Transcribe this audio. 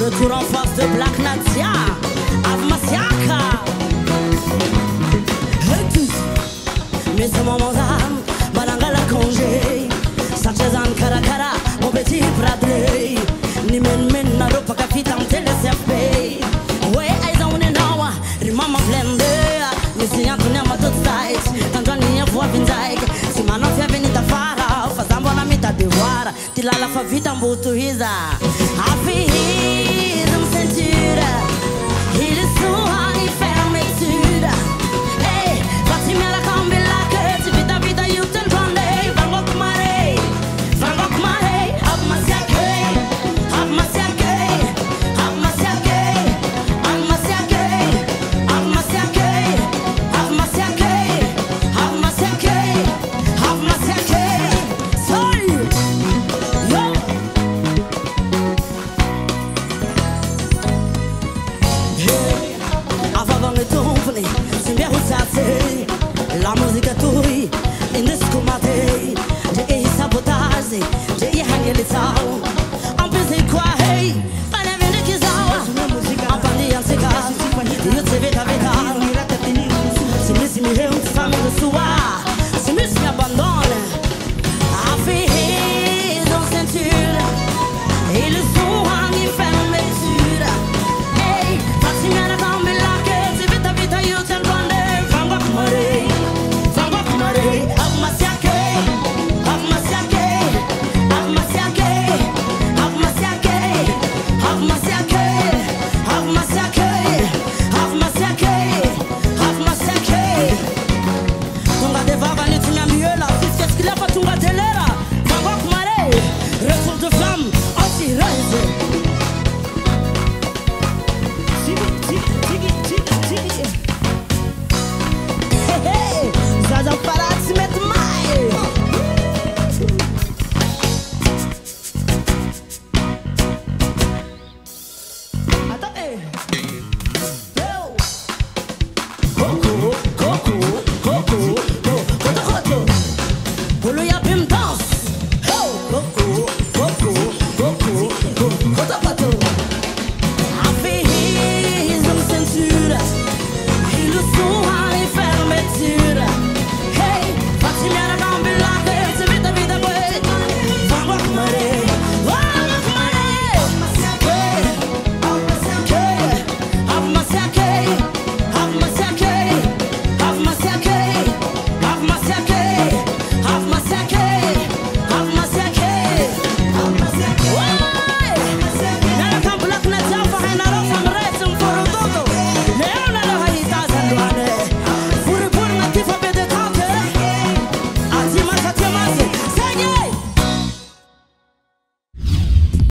Retour en face de Black Nadia, Avmasiaka. Hey tous, mais ce moment-là, Balangala congé, Sachezan Karakara, mon petit Bradley, Nimen Naropa Capita en TLCFP. Ouais, I don't know, Rimama Blender, Missing Antonia Matot Site, Tanzania Voavinzai, Simano Fiavenita Fara, Fazambona Mita de Vara, Tilala Favita Mbutuiza, Afi. La musica tui, in the scumate, the sabotase, the hanging it out.